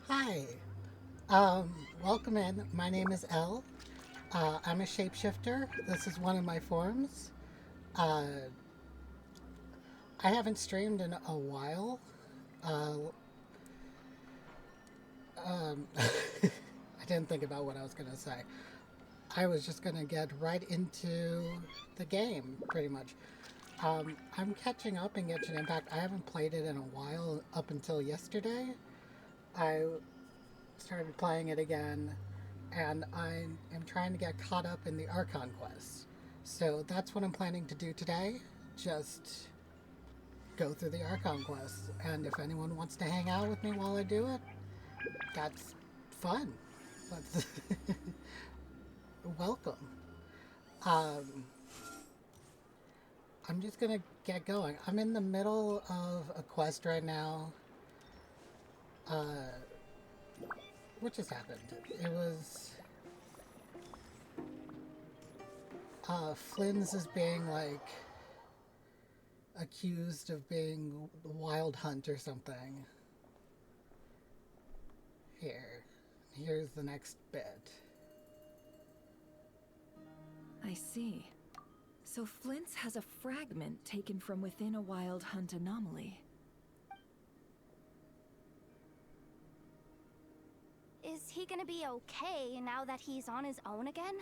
Hi, welcome in. My name is Elle. I'm a shapeshifter. This is one of my forms. Uh, I haven't streamed in a while. Uh, I didn't think about what I was going to say. I was just going to get right into the game, pretty much. I'm catching up in Genshin Impact. I haven't played it in a while, up until yesterday. I started playing it again, and I am trying to get caught up in the Archon quest. So that's what I'm planning to do today. Just go through the Archon quest, and if anyone wants to hang out with me while I do it, that's fun. Let's welcome. Um, I'm just gonna get going. I'm in the middle of a quest right now. Uh, what just happened? It was Flynn's is being like accused of being wild hunt or something. Here's the next bit. I see. So Flint's has a fragment taken from within a wild hunt anomaly. Is he gonna be okay now that he's on his own again?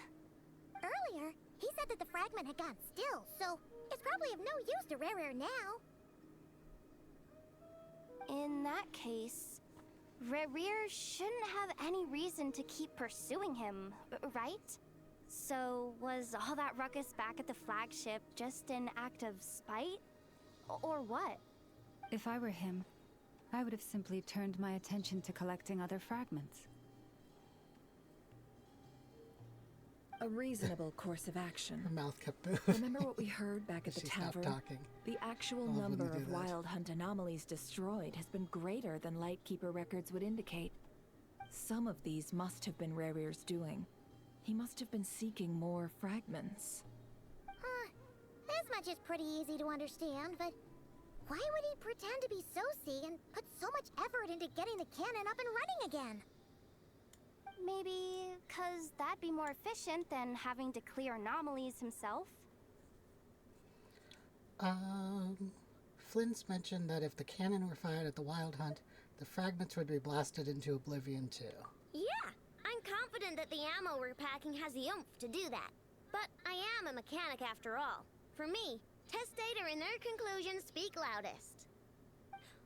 Earlier, he said that the fragment had gone still, so it's probably of no use to Rare now. In that case, Rerir shouldn't have any reason to keep pursuing him, right? So, was all that ruckus back at the flagship just an act of spite? Or what? If I were him, I would have simply turned my attention to collecting other fragments. A reasonable course of Her action. mouth kept moving. Remember what we heard back at the She stopped tavern? talking. The actual I love when number they do of that. wild hunt anomalies destroyed has been greater than Lightkeeper records would indicate. Some of these must have been Rarir's doing. He must have been seeking more fragments. This much is pretty easy to understand, but why would he pretend to be Soci and put so much effort into getting the cannon up and running again? Maybe because that'd be more efficient than having to clear anomalies himself? Um, Flynn's mentioned that if the cannon were fired at the wild hunt, the fragments would be blasted into oblivion too. Yeah, I'm confident that the ammo we're packing has the oomph to do that. But I am a mechanic after all. For me, test data and their conclusions speak loudest.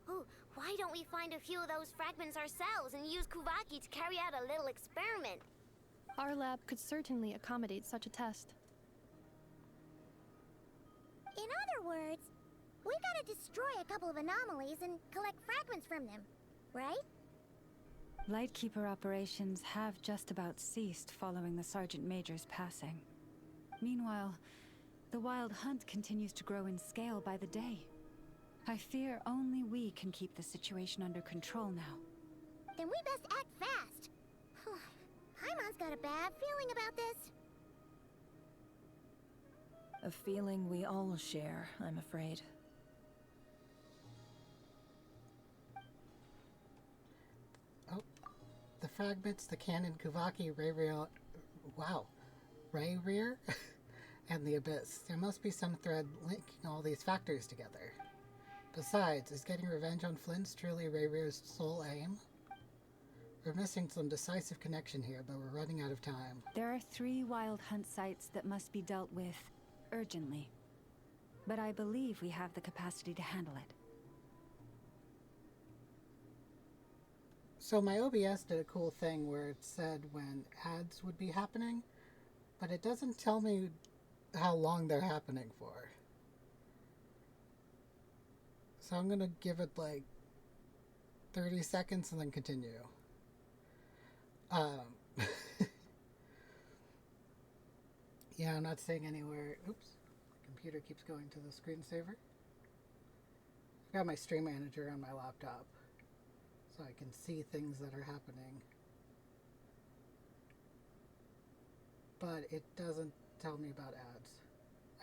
Ooh, why don't we find a few of those fragments ourselves and use Kuvaki to carry out a little experiment? Our lab could certainly accommodate such a test. In other words, we gotta destroy a couple of anomalies and collect fragments from them, right? Lightkeeper operations have just about ceased following the Sergeant Major's passing. Meanwhile, the wild hunt continues to grow in scale by the day. I fear only we can keep the situation under control now. Then we best act fast. Paimon's got a bad feeling about this. A feeling we all share, I'm afraid. Oh, the fragments, the cannon, Kuvaki, Rayreal, wow, Rayrear, and the Abyss. There must be some thread linking all these factors together. Besides, is getting revenge on Flint's truly Rayrear's sole aim? We're missing some decisive connection here, but we're running out of time. There are 3 wild hunt sites that must be dealt with urgently. But I believe we have the capacity to handle it. So my OBS did a cool thing where it said when ads would be happening, but it doesn't tell me how long they're happening for. So I'm gonna give it like 30 seconds and then continue. Yeah, I'm not saying anywhere. Oops, the computer keeps going to the screensaver. I've got my stream manager on my laptop, so I can see things that are happening. But it doesn't tell me about ads.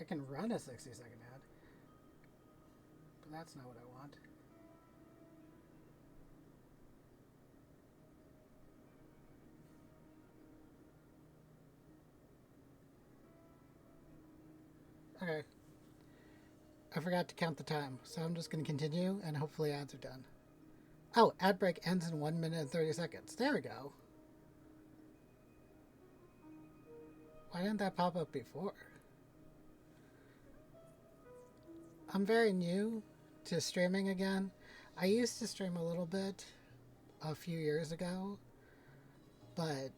I can run a 60-second ad, but that's not what I want. Okay. I forgot to count the time, so I'm just going to continue, and hopefully ads are done. Oh, ad break ends in 1 minute and 30 seconds. There we go. Why didn't that pop up before? I'm very new to streaming again. I used to stream a little bit a few years ago, but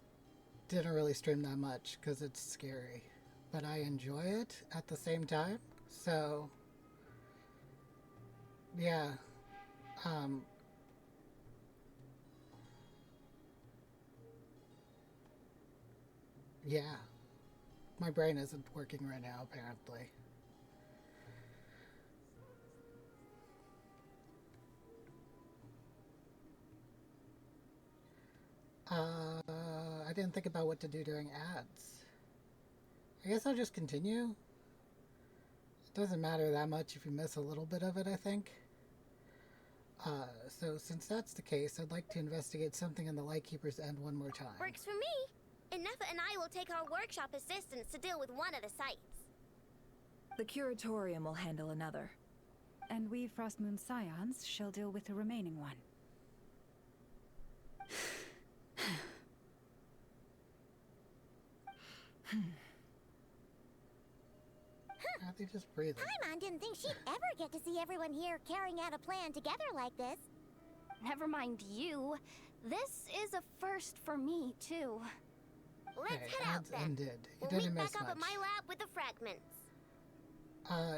didn't really stream that much because it's scary. But I enjoy it at the same time, so yeah. Yeah. My brain isn't working right now, apparently. I didn't think about what to do during ads. I guess I'll just continue. It doesn't matter that much if you miss a little bit of it, I think. So since that's the case, I'd like to investigate something in the Lightkeeper's End one more time. Works for me. Ineffa and I will take our workshop assistants to deal with one of the sites. The curatorium will handle another. And we Frostmoon Scions shall deal with the remaining one. They just breathing. Paimon didn't think she'd ever get to see everyone here carrying out a plan together like this. Never mind you. This is a first for me, too. Let's Okay, head out ads then. ended. You We'll didn't meet miss back up much. at my lab with the fragments.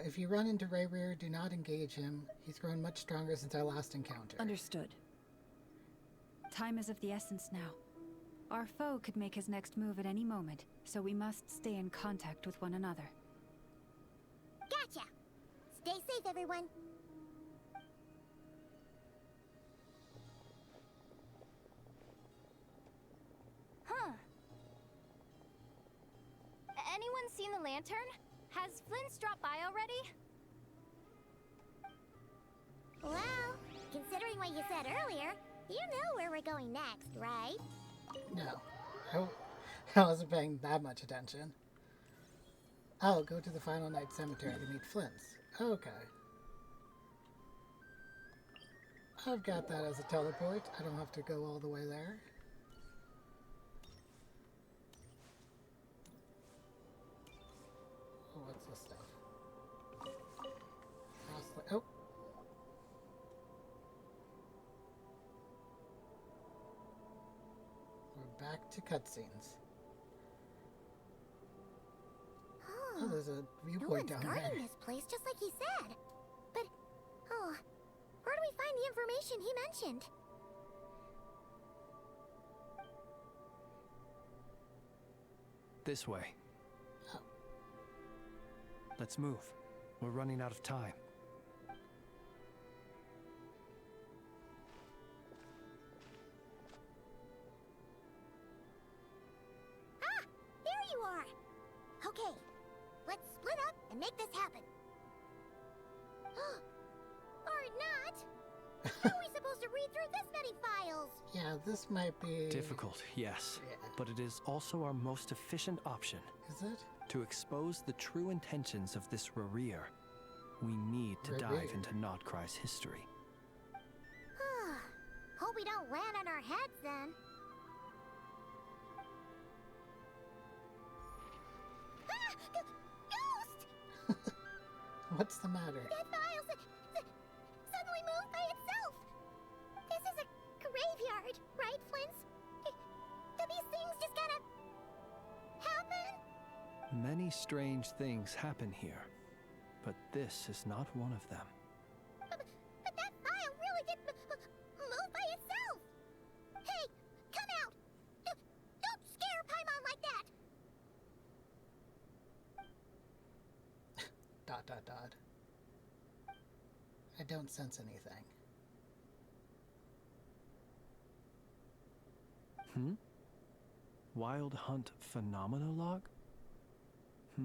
If you run into Rayrear, do not engage him. He's grown much stronger since our last encounter. Understood. Time is of the essence now. Our foe could make his next move at any moment, so we must stay in contact with one another. Gotcha. Stay safe, everyone. Huh. Anyone seen the lantern? Has Flynn's dropped by already? Well, considering what you said earlier, you know where we're going next, right? No. I wasn't paying that much attention. Oh, go to the Final Night Cemetery to meet Flynn's. Okay. I've got that as a teleport. I don't have to go all the way there. Oh, what's this stuff? Oh. We're back to cutscenes. Oh, there's a No viewpoint one's down guarding there. this place, just like he said. But, where do we find the information he mentioned? This way. Oh. Let's move. We're running out of time. Ah! There you are! Okay, let's split up and make this happen. Or not! How are we supposed to read through this many files? Yeah, this might be... Difficult, yes. Yeah. But it is also our most efficient option. Is it? To expose the true intentions of this Rayrear, we need to dive Rayrear. into Notcry's history. Hope we don't land on our heads then. Ah! Ghost! What's the matter? That file suddenly moved by itself! This is a graveyard, right, Flint? Do these things just gotta happen? Many strange things happen here, but this is not one of them. But that file really did move by itself! Hey, come out! Don't scare Paimon like that! ... I don't sense anything. Wild Hunt Phenomenolog? Hey,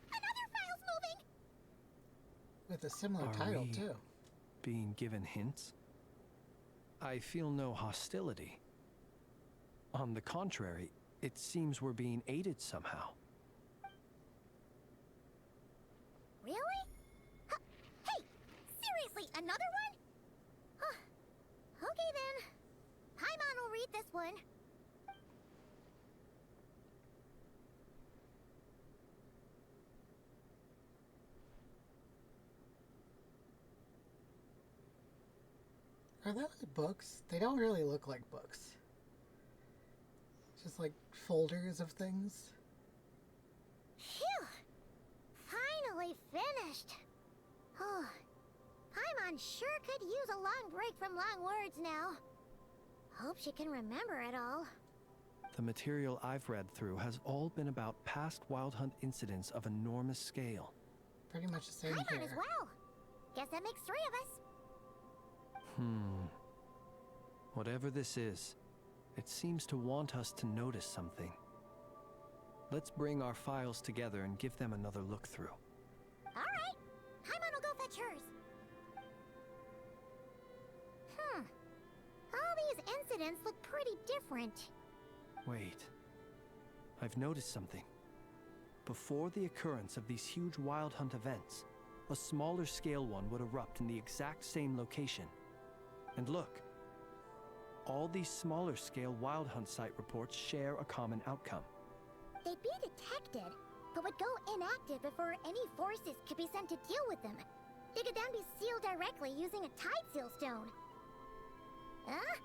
another file's moving! With a similar Are title, we- too. Being given hints? I feel no hostility. On the contrary, It seems we're being aided somehow. Really? Huh. Hey! Seriously, another one? Huh. Okay then. Paimon will read this one. Are those books? They don't really look like books. Just like folders of things. Phew! Finally finished. Oh, Paimon sure could use a long break from long words now. Hope she can remember it all. The material I've read through has all been about past Wild Hunt incidents of enormous scale. Pretty much the same Paimon here. as well. Guess that makes 3 of us. Whatever this is, it seems to want us to notice something. Let's bring our files together and give them another look through. Alright. Paimon will go fetch hers. All these incidents look pretty different. Wait. I've noticed something. Before the occurrence of these huge Wild Hunt events, a smaller scale one would erupt in the exact same location. And look, all these smaller scale Wild Hunt site reports share a common outcome. They'd be detected, but would go inactive before any forces could be sent to deal with them. They could then be sealed directly using a tide seal stone. Huh?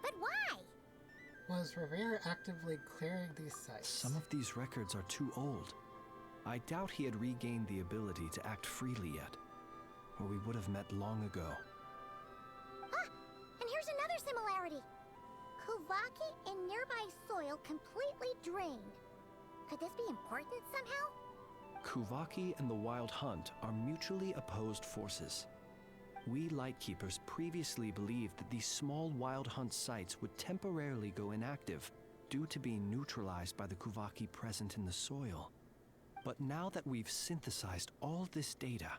But why? Was Revere actively clearing these sites? Some of these records are too old. I doubt he had regained the ability to act freely yet, or we would have met long ago. Ah! And here's another similarity. Kuvaki and nearby soil completely drained. Could this be important somehow? Kuvaki and the Wild Hunt are mutually opposed forces. We Lightkeepers previously believed that these small Wild Hunt sites would temporarily go inactive due to being neutralized by the Kuvaki present in the soil. But now that we've synthesized all this data,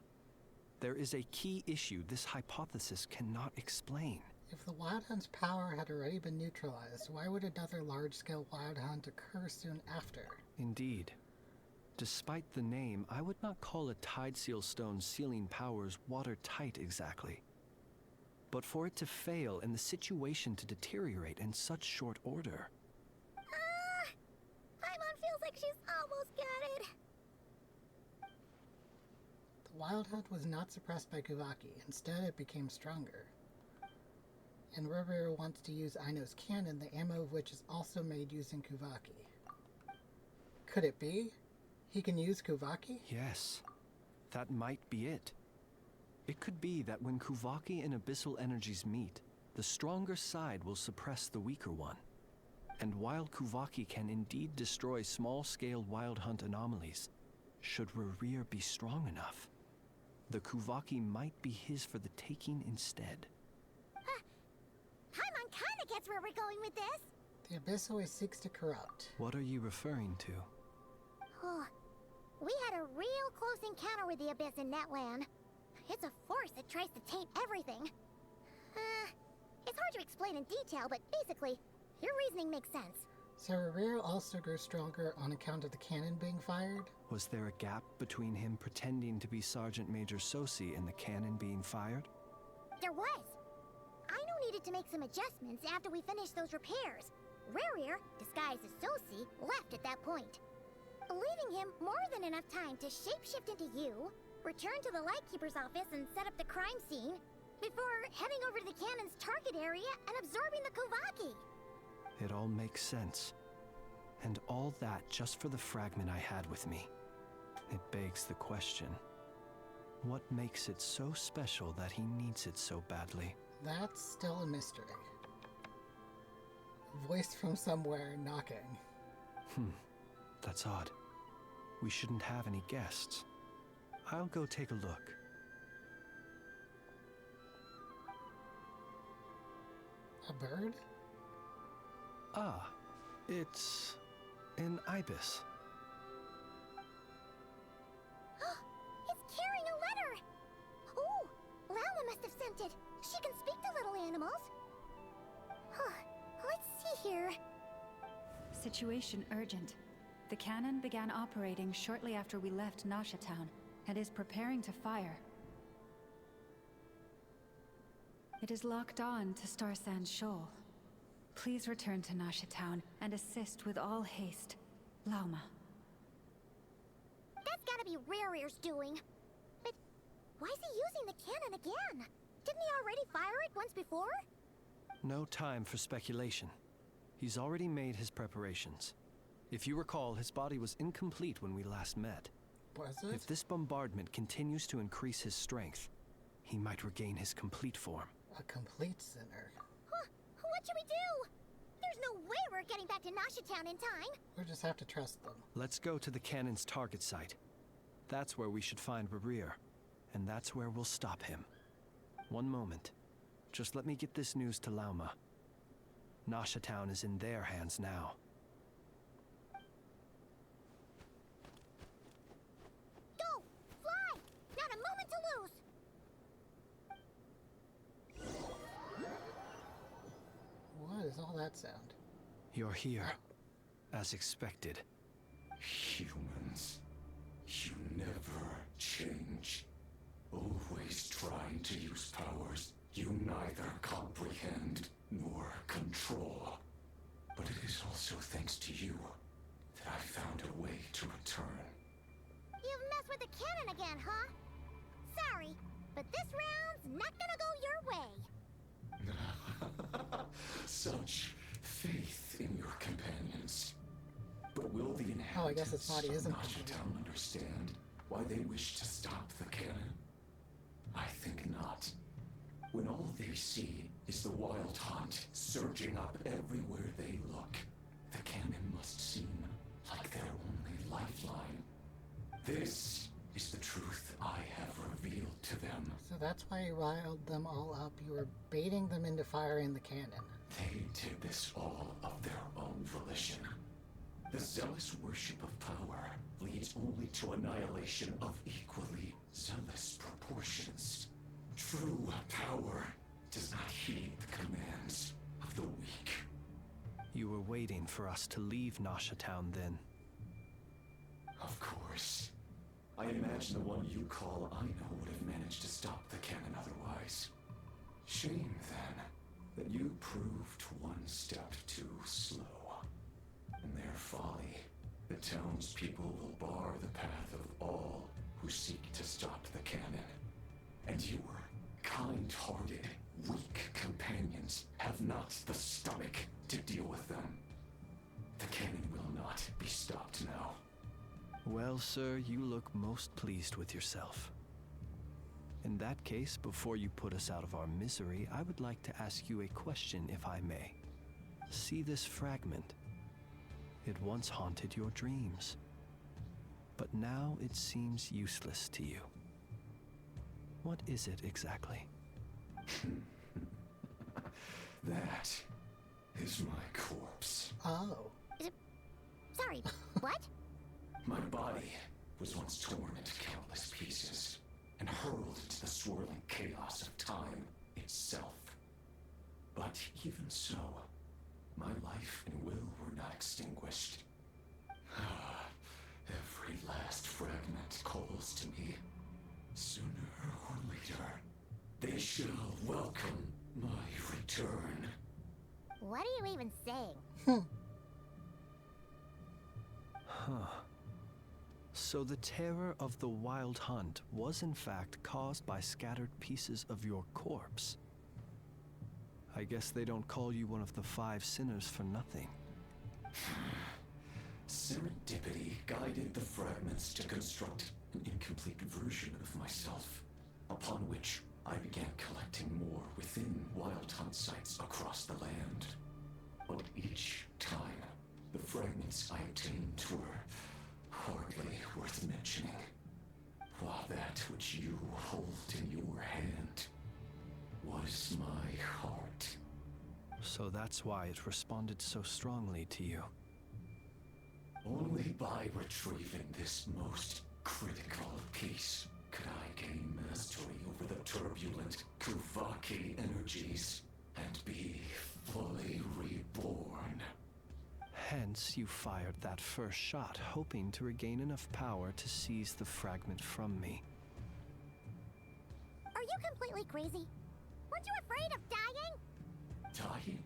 there is a key issue this hypothesis cannot explain. If the Wild Hunt's power had already been neutralized, why would another large-scale Wild Hunt occur soon after? Indeed. Despite the name, I would not call a tide seal stone's sealing powers watertight exactly. But for it to fail and the situation to deteriorate in such short order... Paimon feels like she's almost got it. The Wild Hunt was not suppressed by Kuvaki. Instead, it became stronger. And Rivera wants to use Aino's cannon, the ammo of which is also made using Kuvaki. Could it be? He can use Kuvaki? Yes, that might be it. It could be that when Kuvaki and Abyssal energies meet, the stronger side will suppress the weaker one. And while Kuvaki can indeed destroy small-scale Wild Hunt anomalies, should Rerir be strong enough, the Kuvaki might be his for the taking instead. Paimon kinda gets where we're going with this. The Abyss always seeks to corrupt. What are you referring to? Oh, we had a real close encounter with the Abyss in Netland. It's a force that tries to taint everything. It's hard to explain in detail, but basically, your reasoning makes sense. So Rivera also grew stronger on account of the cannon being fired? Was there a gap between him pretending to be Sergeant Major Sosi and the cannon being fired? There was. Aino needed to make some adjustments after we finished those repairs. Rerir, disguised as Sosi, left at that point, leaving him more than enough time to shapeshift into you, return to the Lightkeeper's office and set up the crime scene, before heading over to the cannon's target area and absorbing the Kuvaki. It all makes sense. And all that just for the fragment I had with me. It begs the question, what makes it so special that he needs it so badly? That's still a mystery. Voice from somewhere knocking. That's odd. We shouldn't have any guests. I'll go take a look. A bird? Ah, it's an ibis. It's carrying a letter! Oh, Lala must have sent it. She can speak to little animals. Huh, let's see here. Situation urgent. The cannon began operating shortly after we left Nasha Town and is preparing to fire. It is locked on to Star Sand Shoal. Please return to Nasha Town and assist with all haste. Lauma. That's gotta be Rare's doing. But why is he using the cannon again? Didn't he already fire it once before? No time for speculation. He's already made his preparations. If you recall, his body was incomplete when we last met. Was it? If this bombardment continues to increase his strength, he might regain his complete form. A complete sinner. Huh, what should we do? There's no way we're getting back to Nasha Town in time. We'll just have to trust them. Let's go to the cannon's target site. That's where we should find Rarir, and that's where we'll stop him. One moment. Just let me get this news to Lauma. Nasha Town is in their hands now. Go! Fly! Not a moment to lose! What is all that sound? You're here, as expected. Humans, you never change. Always trying to use powers you neither comprehend nor control. But it is also thanks to you that I found a way to return. You've messed with the cannon again, huh? Sorry, but this round's not gonna go your way. Such faith in your companions. But will the Oh, I guess its inhabitants body of isn't Nasha complete. Town understand why they wish to stop the cannon? I think not. When all they see is the wild hunt surging up everywhere they look, the cannon must seem like their only lifeline. This is the truth I have revealed to them. So that's why you riled them all up. You were baiting them into firing the cannon. They did this all of their own volition. The zealous worship of power leads only to annihilation of equally zealous proportions. True power does not heed the commands of the weak. You were waiting for us to leave Nasha Town then. Of course. I imagine the one you call Aino would have managed to stop the cannon otherwise. Shame, then, that you proved one step too slow. In their folly, the townspeople will bar the path of all who seek to stop the cannon. And your kind-hearted, weak companions have not the stomach to deal with them. The cannon will not be stopped now. Well, sir, you look most pleased with yourself. In that case, before you put us out of our misery, I would like to ask you a question, if I may. See this fragment? It once haunted your dreams, but now it seems useless to you. What is it exactly? That is my corpse. Oh. Sorry, what? My body was once torn into countless pieces and hurled into the swirling chaos of time itself. But even so, my life and will were not extinguished. Every last fragment calls to me. Sooner or later, they shall welcome my return. What are you even saying? Huh. So the terror of the wild hunt was in fact caused by scattered pieces of your corpse. I guess they don't call you one of the 5 sinners for nothing. Serendipity guided the fragments to construct an incomplete version of myself, upon which I began collecting more within wild hunt sites across the land. But each time, the fragments I obtained were hardly worth mentioning, while that which you hold in your hand was my heart. So that's why it responded so strongly to you. Only by retrieving this most critical piece could I gain mastery over the turbulent Kuvaki energies and be fully reborn. Hence, you fired that first shot, hoping to regain enough power to seize the fragment from me. Are you completely crazy? Weren't you afraid of dying? Dying?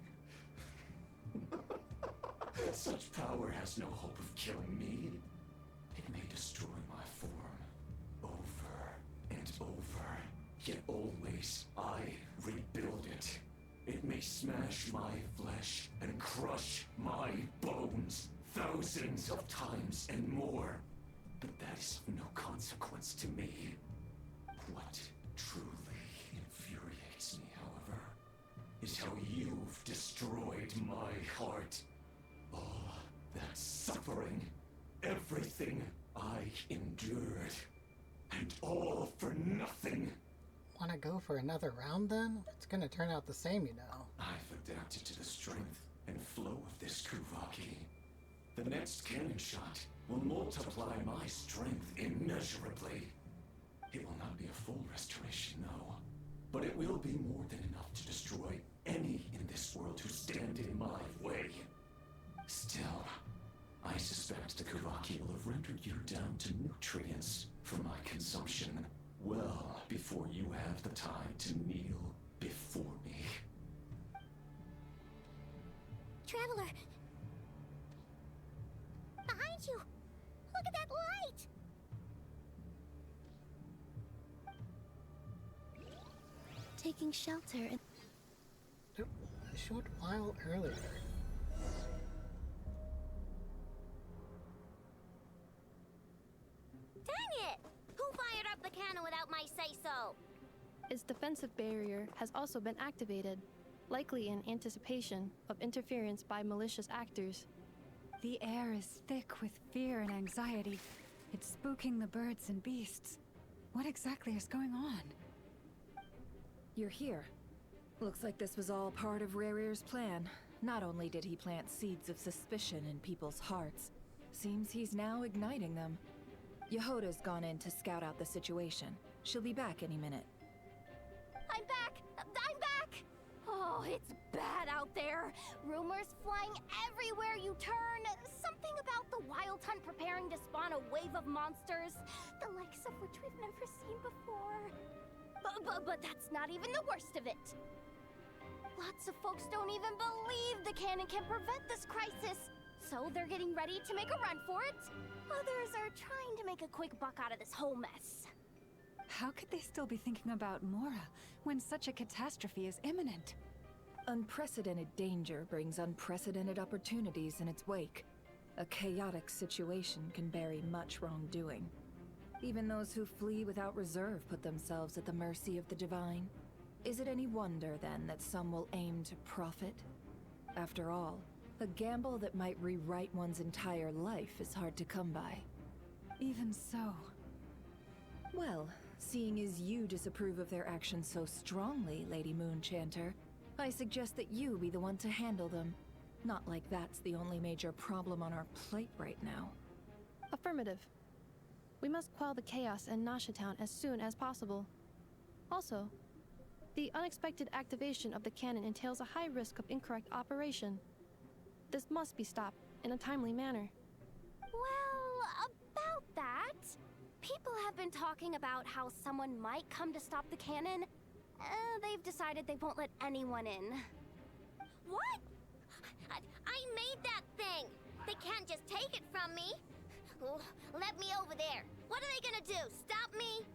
Such power has no hope of killing me. It may destroy my form over and over, yet always I rebuild it. It may smash my flesh and crush my bones thousands of times and more, but that is of no consequence to me. What truly infuriates me, however, is how you've destroyed my heart. All that suffering, everything I endured, and all for nothing. Want to go for another round then? It's gonna turn out the same, you know. I've adapted to the strength and flow of this Kuvaki. The next cannon shot will multiply my strength immeasurably. It will not be a full restoration, no, but it will be more than enough to destroy any in this world who stand in my way. Still, I suspect the Kuvaki will have rendered you down to nutrients for my consumption well before you have the time to kneel before me. Traveler! Behind you! Look at that light! Taking shelter in... A short while earlier. Dang it! Who fired up the cannon without my say-so? Its defensive barrier has also been activated, likely in anticipation of interference by malicious actors. The air is thick with fear and anxiety. It's spooking the birds and beasts. What exactly is going on? You're here. Looks like this was all part of Rarir's plan. Not only did he plant seeds of suspicion in people's hearts, seems he's now igniting them. Yehoda's gone in to scout out the situation. She'll be back any minute. I'm back! I'm back! Oh, it's bad out there. Rumors flying everywhere you turn. Something about the Wild Hunt preparing to spawn a wave of monsters, the likes of which we've never seen before. But that's not even the worst of it. Lots of folks don't even believe the cannon can prevent this crisis, so they're getting ready to make a run for it. Others are trying to make a quick buck out of this whole mess. How could they still be thinking about Mora when such a catastrophe is imminent? Unprecedented danger brings unprecedented opportunities in its wake. A chaotic situation can bury much wrongdoing. Even those who flee without reserve put themselves at the mercy of the divine. Is it any wonder, then, that some will aim to profit? After all, a gamble that might rewrite one's entire life is hard to come by. Even so. Well, seeing as you disapprove of their actions so strongly, Lady Moonchanter, I suggest that you be the one to handle them. Not like that's the only major problem on our plate right now. Affirmative. We must quell the chaos in Nasha Town as soon as possible. Also, the unexpected activation of the cannon entails a high risk of incorrect operation. This must be stopped in a timely manner. Well, about that, people have been talking about how someone might come to stop the cannon. They've decided they won't let anyone in. What? I made that thing! They can't just take it from me! Oh, let me over there! What are they gonna do? Stop me?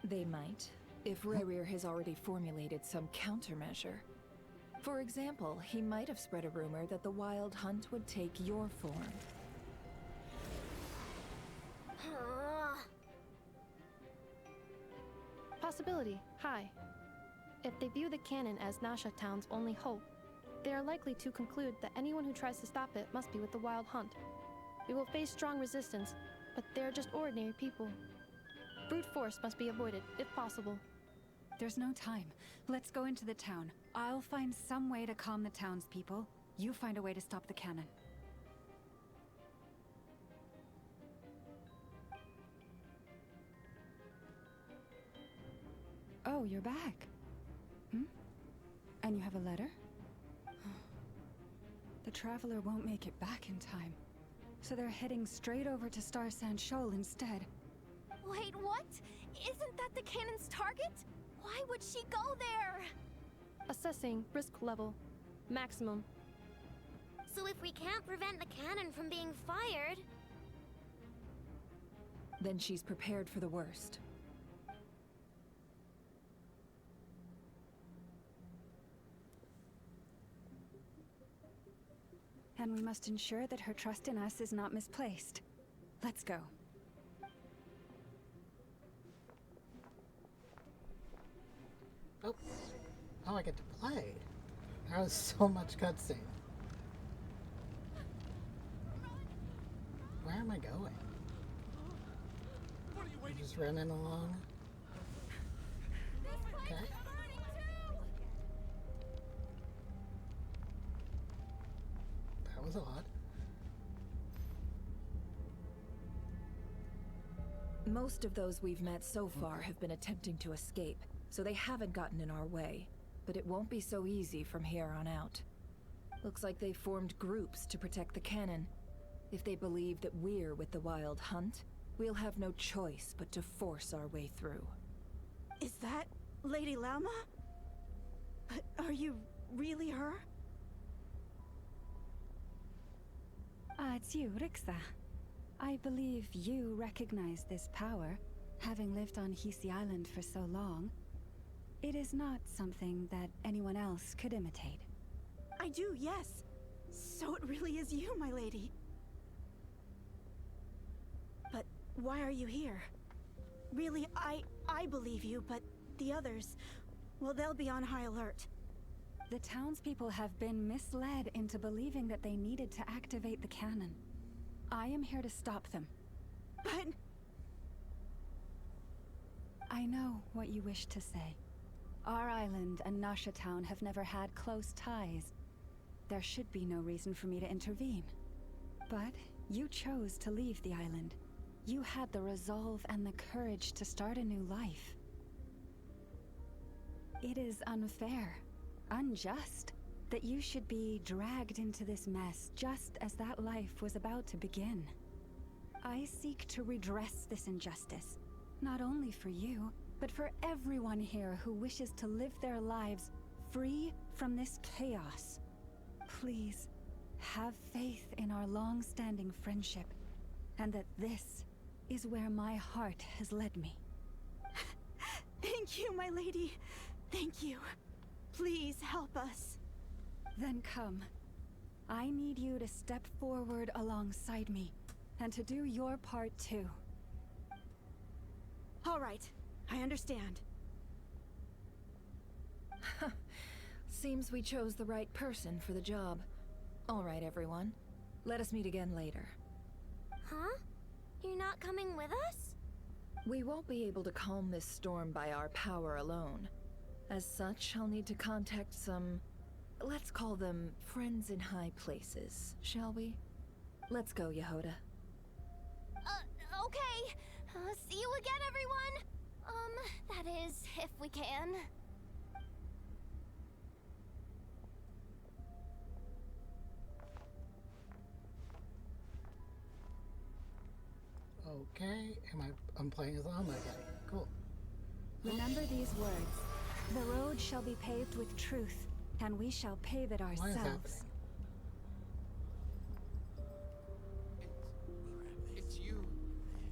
They might, if Rarir has already formulated some countermeasure. For example, he might have spread a rumor that the Wild Hunt would take your form. Possibility, high. If they view the cannon as Nasha Town's only hope, they are likely to conclude that anyone who tries to stop it must be with the Wild Hunt. We will face strong resistance, but they're just ordinary people. Brute force must be avoided, if possible. There's no time. Let's go into the town. I'll find some way to calm the townspeople. You find a way to stop the cannon. Oh, you're back. And you have a letter? The Traveler won't make it back in time. So they're heading straight over to Star Sand Shoal instead. Wait, what? Isn't that the cannon's target? Why would she go there? Assessing risk level. Maximum. So if we can't prevent the cannon from being fired... Then she's prepared for the worst. And we must ensure that her trust in us is not misplaced. Let's go. Oh. Oh, I get to play. That was so much cutscene. Where am I going? I'm just running along. Okay. That was odd. Most of those we've met so far have been attempting to escape, so they haven't gotten in our way. But it won't be so easy from here on out. Looks like they formed groups to protect the cannon. If they believe that we're with the Wild Hunt, we'll have no choice but to force our way through. Is that Lady Lama? But are you really her? It's you, Rixa. I believe you recognize this power, having lived on Hisi Island for so long. It is not something that anyone else could imitate. I do, yes. So it really is you, my lady. But why are you here? Really, I believe you, but the others, well, they'll be on high alert. The townspeople have been misled into believing that they needed to activate the cannon. I am here to stop them. But... I know what you wish to say. Our island and Nasha Town have never had close ties. There should be no reason for me to intervene. But you chose to leave the island. You had the resolve and the courage to start a new life. It is unfair, unjust, that you should be dragged into this mess just as that life was about to begin. I seek to redress this injustice, not only for you, but for everyone here who wishes to live their lives free from this chaos. Please, have faith in our long-standing friendship, and that this is where my heart has led me. Thank you, my lady. Thank you. Please help us. Then come. I need you to step forward alongside me, and to do your part too. All right, I understand. Seems we chose the right person for the job. All right, everyone. Let us meet again later. Huh? You're not coming with us? We won't be able to calm this storm by our power alone. As such, I'll need to contact some... let's call them friends in high places, shall we? Let's go, Yehoda. Okay. See you again, everyone! That is, if we can. Okay, I'm playing as Alma again. Cool. Remember these words. The road shall be paved with truth, and we shall pave it What is ourselves. happening? It's you.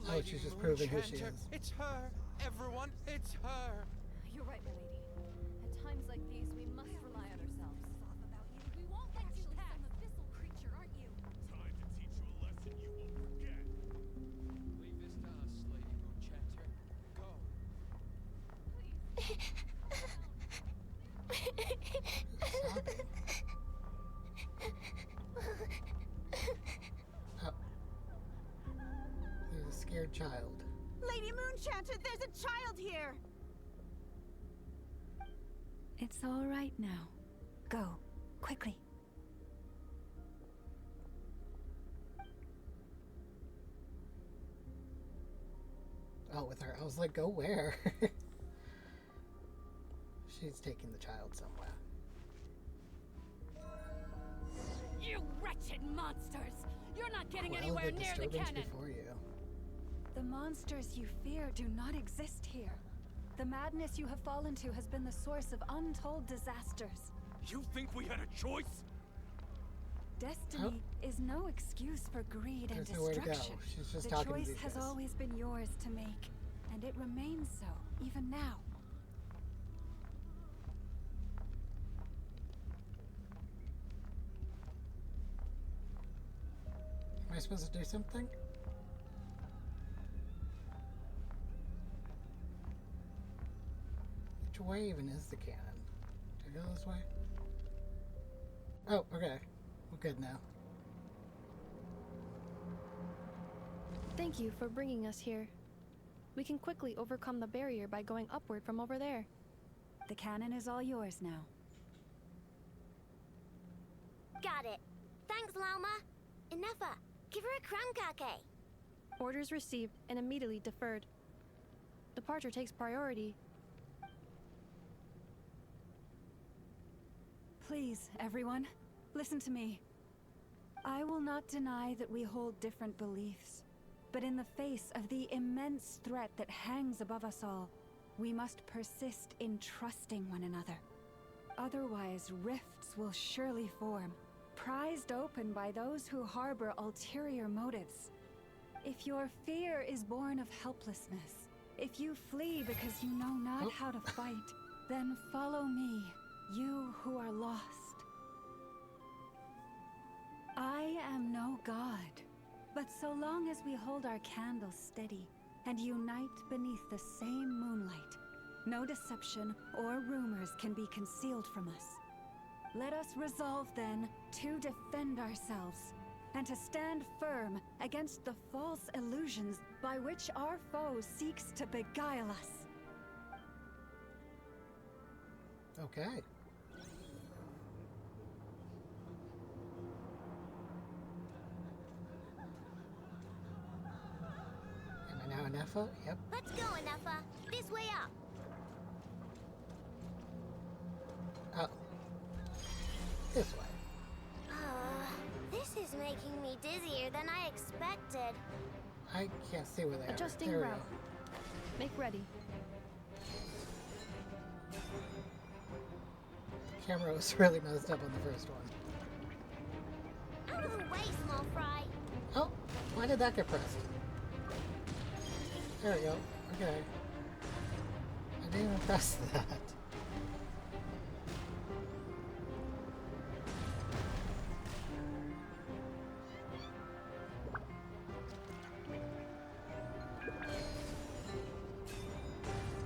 Oh, Lady she's just proving who she Moonchanter. is. It's her. Everyone, it's her. You're right, my lady. At times like these, we must rely on ourselves. We won't let you pass. Some abyssal creature, aren't you? Time to teach you a lesson you won't forget. Leave this to us, Lady Moonchanter. Go. Sobbing. Oh. There's a scared child. Lady Moonchanter, there's a child here! It's all right now. Go, quickly. Oh, with her. I was like, go where? She's taking the child somewhere. You wretched monsters! You're not getting Well, anywhere the near the disturbance cannon! before you. The monsters you fear do not exist here. The madness you have fallen to has been the source of untold disasters. You think we had a choice? Destiny is no excuse for greed and There's nowhere to go. destruction. She's just The talking to choice these has guys. always been yours to make, and it remains so, even now. Am I supposed to do something? Which way even is the cannon? Do I go this way? Oh, okay. We're good now. Thank you for bringing us here. We can quickly overcome the barrier by going upward from over there. The cannon is all yours now. Got it. Thanks, Lauma. Enougha, give her a crankake. Orders received and immediately deferred. Departure takes priority. Please, everyone, listen to me. I will not deny that we hold different beliefs, but in the face of the immense threat that hangs above us all, we must persist in trusting one another. Otherwise, rifts will surely form, prized open by those who harbor ulterior motives. If your fear is born of helplessness, if you flee because you know not how to fight, then follow me, you who are lost. I am no god, but so long as we hold our candles steady and unite beneath the same moonlight, no deception or rumors can be concealed from us. Let us resolve then to defend ourselves and to stand firm against the false illusions by which our foe seeks to beguile us. Okay. Am I now in Epha? Yep. Let's go, Enougha. This way up. Oh. This way. This is making me dizzier than I expected. I can't see where they Adjusting are. There we route. Make ready. go. The camera was really messed up on the first one. Out of the way, small fry. Oh, why did that get pressed? There we go. Okay. I didn't even press that.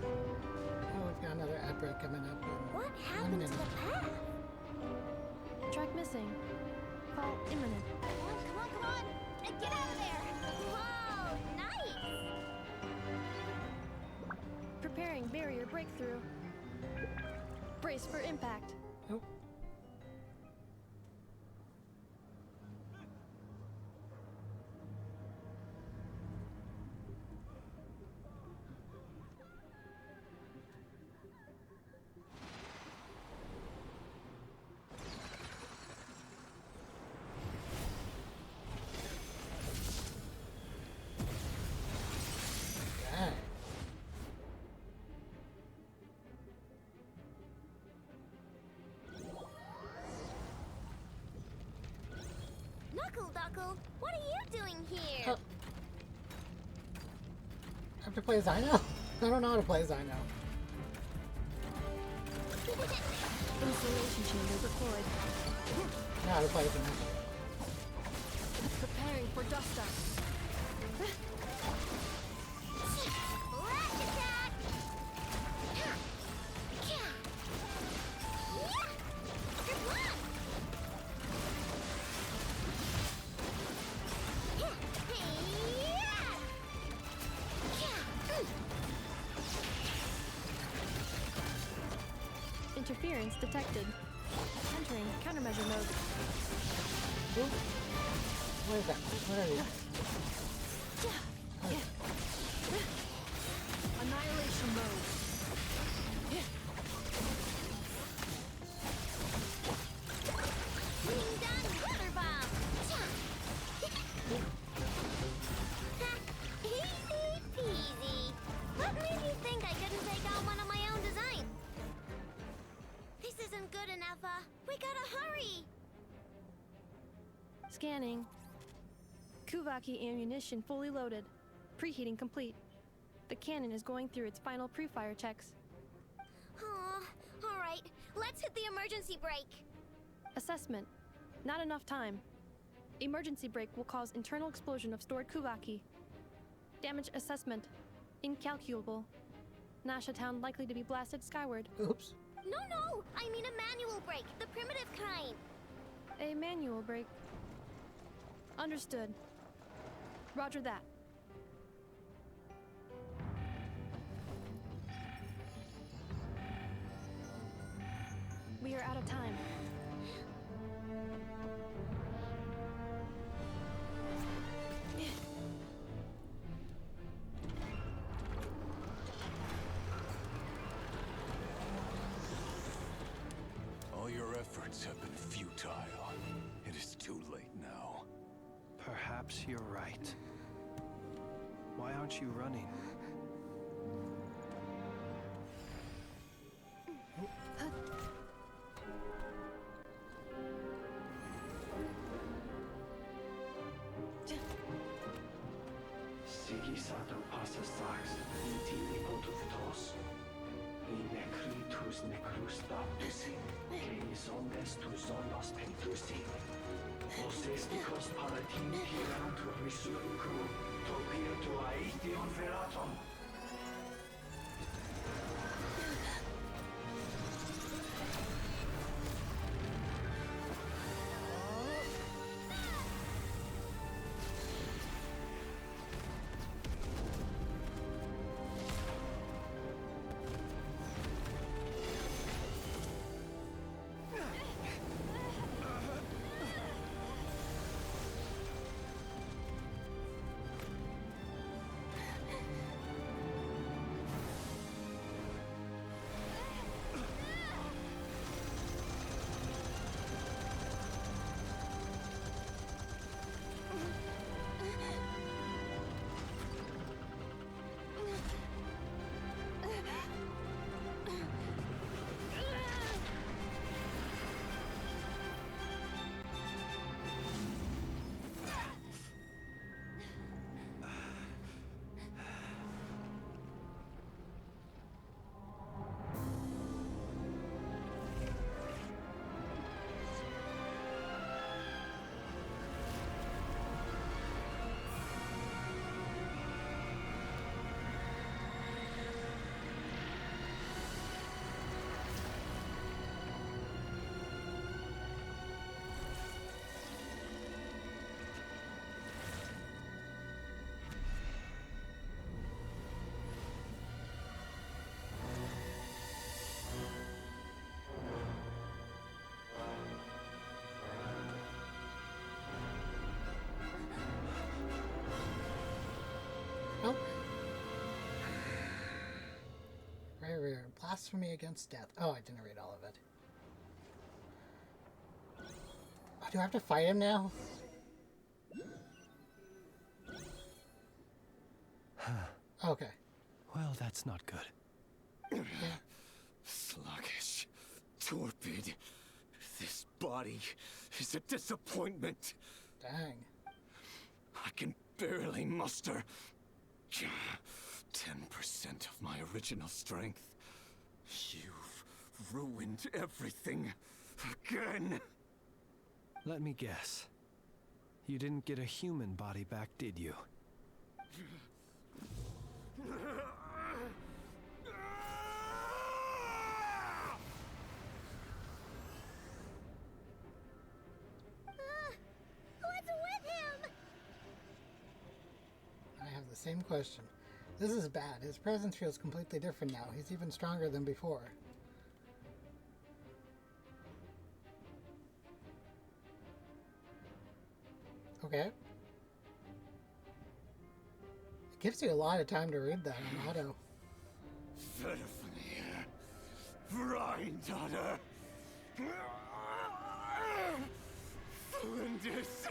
Oh, we've got another ad break coming up. What In happened to the path? Track missing. Fall imminent. Come on. Get out of there. Whoa, nice. Preparing barrier breakthrough. Brace for impact. Nope. Okay. Knuckle Duckle, what are you doing here? Oh. I have to play Zyno? I don't know how to play Zyno. Installation chamber deployed. I know how to play Zyno. Preparing for dust up. Flash attack! Good luck! Interference detected. Entering countermeasure mode. Oop. Where is that? Where are you? Annihilation mode. Being done, water bomb! gotta hurry! Scanning. Kuvaki ammunition fully loaded. Preheating complete. The cannon is going through its final pre-fire checks. Aw, alright. Let's hit the emergency brake. Assessment. Not enough time. Emergency brake will cause internal explosion of stored Kuvaki. Damage assessment. Incalculable. Nasha Town likely to be blasted skyward. Oops. No! I mean a manual brake, the primitive kind. A manual brake. Understood. Roger that. We are out of time. All your efforts have been futile. It is too late now. Perhaps you're right. Why aren't you running? Sigisatam passa sax, intini potus, in necritus necrus baptusi, canis omnes tu zonos pentusi. Osesticos palatin pirantur resurcu, topia tua ition veratum. Nope. Right. Blasphemy against death. Oh, I didn't read all of it. Oh, do I have to fight him now? Okay. Well, that's not good. Yeah. Sluggish. Torpid. This body is a disappointment. Dang. I can barely muster 10% of my original strength. You've ruined everything again. Let me guess. You didn't get a human body back, did you? What's with him? I have the same question. This is bad. His presence feels completely different now. He's even stronger than before. Okay. It gives you a lot of time to read that on auto. Verfnir. Vrindaughter. Flinders.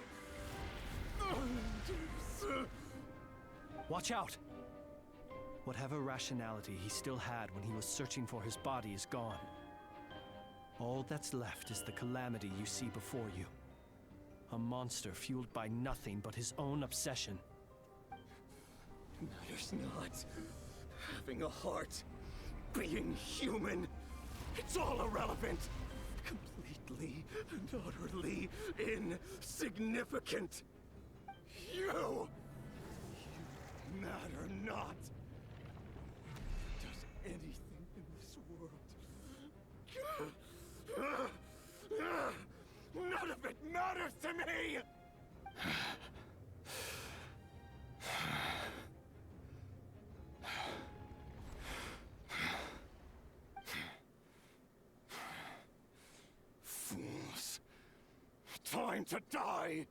Watch out! Whatever rationality he still had when he was searching for his body is gone. All that's left is the calamity you see before you. A monster fueled by nothing but his own obsession. Matters not. Having a heart. Being human. It's all irrelevant. Completely and utterly insignificant. You matter not. Does anything in this world. None of it matters to me! Fools. Time to die!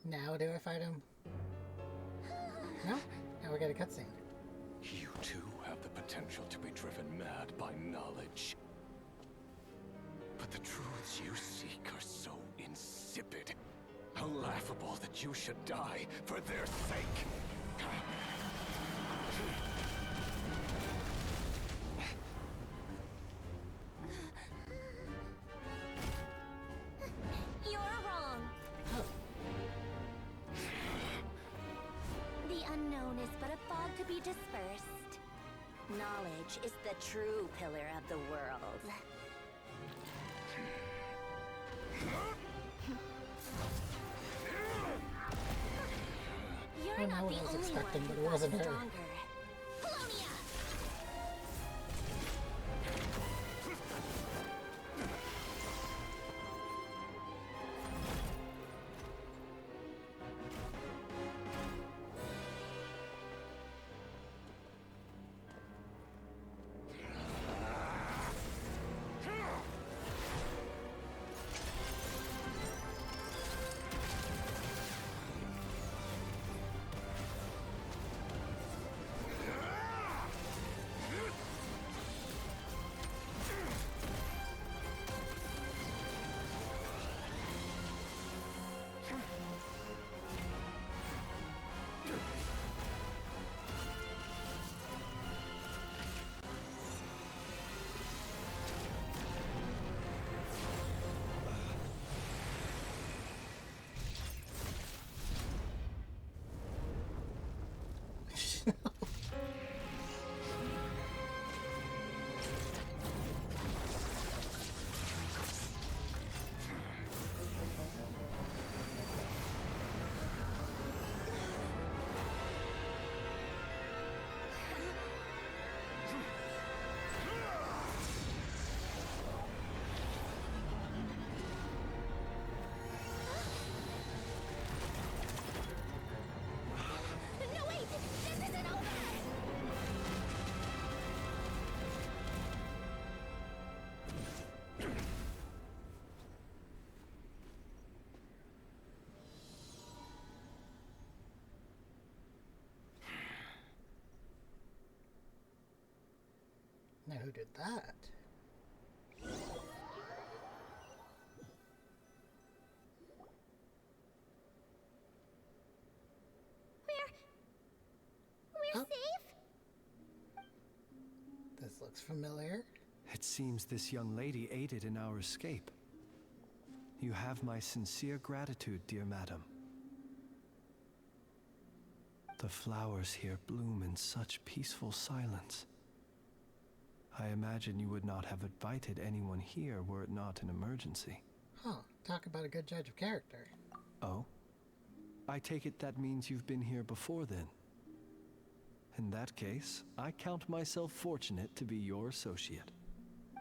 Now do I fight him? No? Now we get a cutscene. You too have the potential to be driven mad by knowledge. But the truths you seek are so insipid. How laughable that you should die for their sake. You're wrong. The unknown is but a fog to be dispersed. Knowledge is the true pillar of the world. You're I don't know not what the I was only expecting, one but who it got wasn't her. stronger. Polonia! No, wait! This isn't over! Now who did that? We're Oh. safe? This looks familiar. It seems this young lady aided in our escape. You have my sincere gratitude, dear madam. The flowers here bloom in such peaceful silence. I imagine you would not have invited anyone here were it not an emergency. Huh. Talk about a good judge of character. Oh? I take it that means you've been here before then. In that case, I count myself fortunate to be your associate.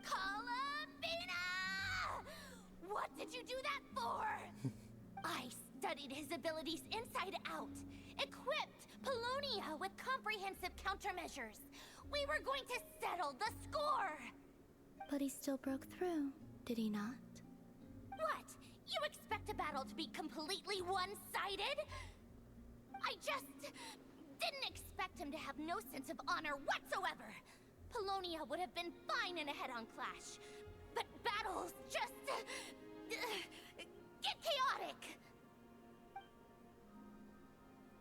Columbina! What did you do that for? I studied his abilities inside out, equipped Polonia with comprehensive countermeasures. We were going to settle the score! But he still broke through, did he not? What? You expect a battle to be completely one-sided? I just didn't expect him to have no sense of honor whatsoever. Polonia would have been fine in a head-on clash, but battles just get chaotic.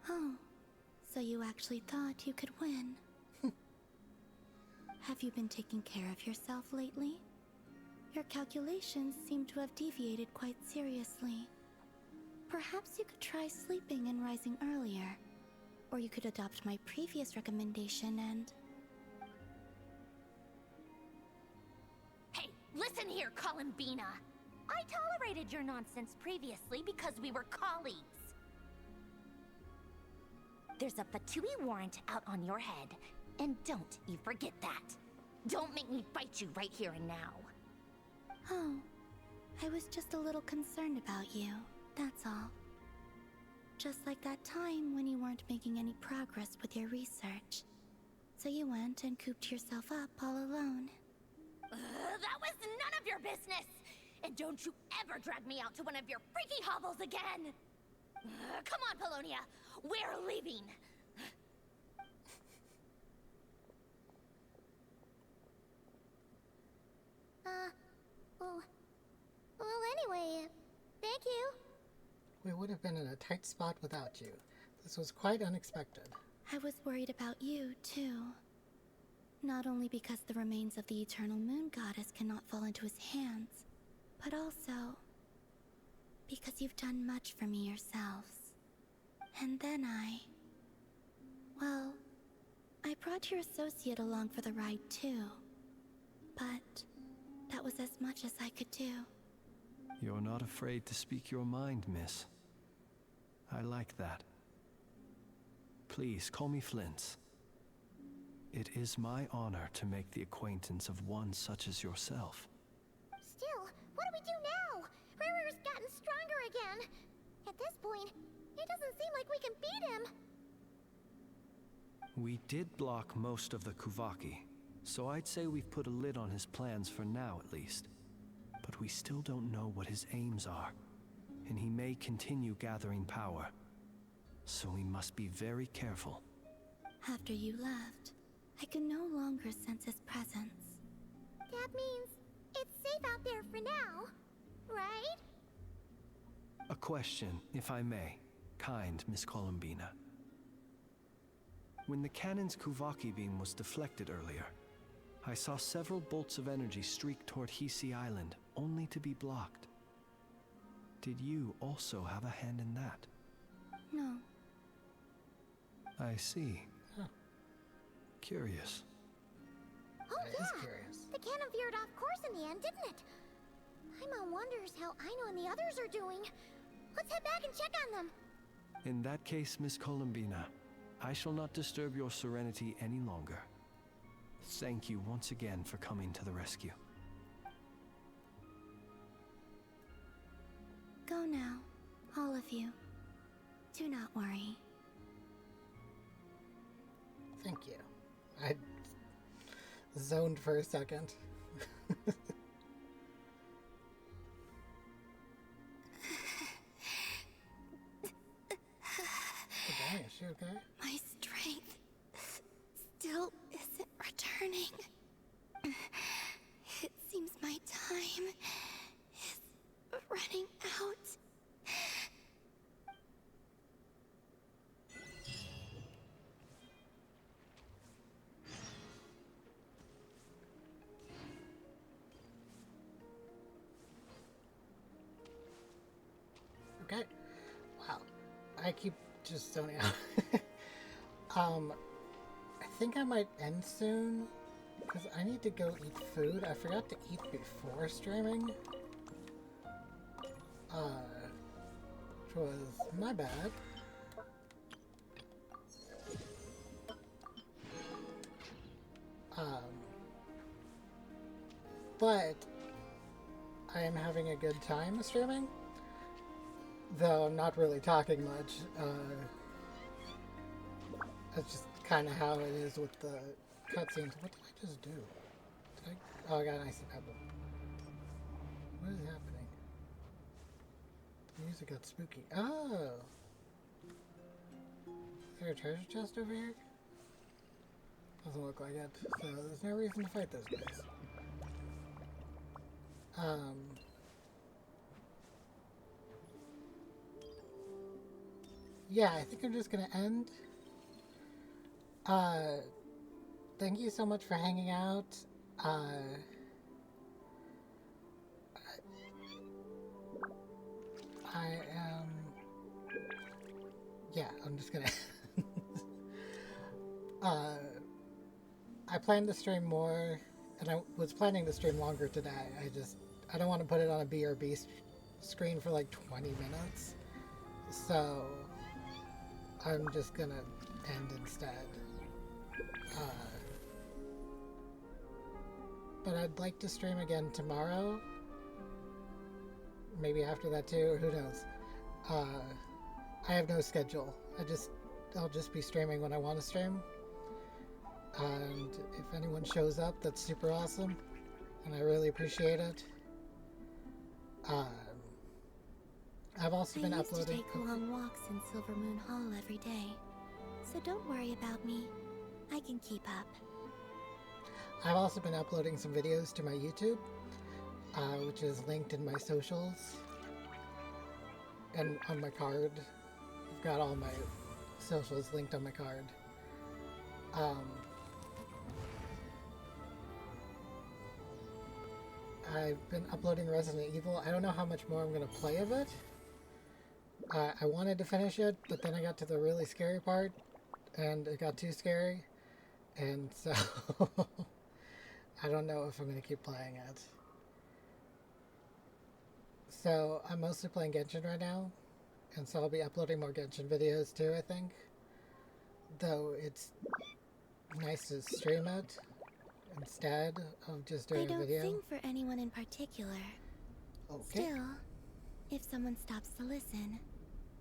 Oh, so you actually thought you could win. Have you been taking care of yourself lately? Your calculations seem to have deviated quite seriously. Perhaps you could try sleeping and rising earlier. Or you could adopt my previous recommendation and... Hey, listen here, Columbina! I tolerated your nonsense previously because we were colleagues. There's a Fatui warrant out on your head, and don't you forget that. Don't make me fight you right here and now. Oh, I was just a little concerned about you, that's all. Just like that time when you weren't making any progress with your research. So you went and cooped yourself up all alone. That was none of your business! And don't you ever drag me out to one of your freaky hovels again! Come on, Polonia! We're leaving! Well, anyway, thank you. We would have been in a tight spot without you. This was quite unexpected. I was worried about you, too. Not only because the remains of the Eternal Moon Goddess cannot fall into his hands, but also because you've done much for me yourselves. And then well, I brought your associate along for the ride, too. But that was as much as I could do. You're not afraid to speak your mind, miss. I like that. Please, call me Flint. It is my honor to make the acquaintance of one such as yourself. Still, what do we do now? Riri's gotten stronger again. At this point, it doesn't seem like we can beat him. We did block most of the Kuvaki, so I'd say we've put a lid on his plans for now at least. But we still don't know what his aims are, and he may continue gathering power. So we must be very careful. After you left, I could no longer sense his presence. That means it's safe out there for now, right? A question, if I may, kind Miss Columbina. When the cannon's Kuvaki beam was deflected earlier, I saw several bolts of energy streak toward Hisi Island, only to be blocked. Did you also have a hand in that? No. I see. Huh. Curious. Oh yeah, the cannon veered off course in the end, didn't it? Paimon wonders how Aino and the others are doing. Let's head back and check on them. In that case, Miss Columbina, I shall not disturb your serenity any longer. Thank you once again for coming to the rescue. Go now, all of you. Do not worry. Thank you. I zoned for a second. Okay, is she okay? My strength still isn't returning. It seems my time is running out. Okay. Wow. I keep just zoning out. I think I might end soon because I need to go eat food. I forgot to eat before streaming. Which was my bad. But I am having a good time streaming. Though I'm not really talking much. That's just kind of how it is with the cutscenes. What did I just do? Oh, I got an icy pebble. What is happening? The music got spooky. Oh! Is there a treasure chest over here? Doesn't look like it. So there's no reason to fight those guys. Yeah, I think I'm just gonna end. Thank you so much for hanging out. I am... Yeah, I'm just gonna... I plan to stream more, and I was planning to stream longer today. I don't want to put it on a BRB screen for like 20 minutes. So, I'm just gonna end instead. But I'd like to stream again tomorrow. Maybe after that too, who knows. I have no schedule. I'll just be streaming when I want to stream. And if anyone shows up, that's super awesome. And I really appreciate it. I've also been uploading... I used to take long walks in Silver Moon Hall every day. So don't worry about me. I can keep up. I've also been uploading some videos to my YouTube, which is linked in my socials. And on my card. I've got all my socials linked on my card. I've been uploading Resident Evil. I don't know how much more I'm going to play of it. I wanted to finish it, but then I got to the really scary part, and it got too scary. And so, I don't know if I'm going to keep playing it. So, I'm mostly playing Genshin right now, and so I'll be uploading more Genshin videos too, I think. Though, it's nice to stream it instead of just doing a video. I don't sing for anyone in particular. Okay. Still, if someone stops to listen,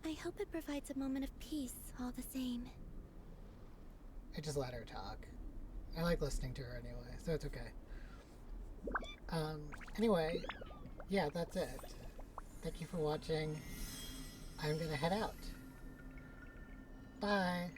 I hope it provides a moment of peace all the same. I just let her talk. I like listening to her anyway, so it's okay. Anyway, yeah, that's it. Thank you for watching. I'm gonna head out. Bye.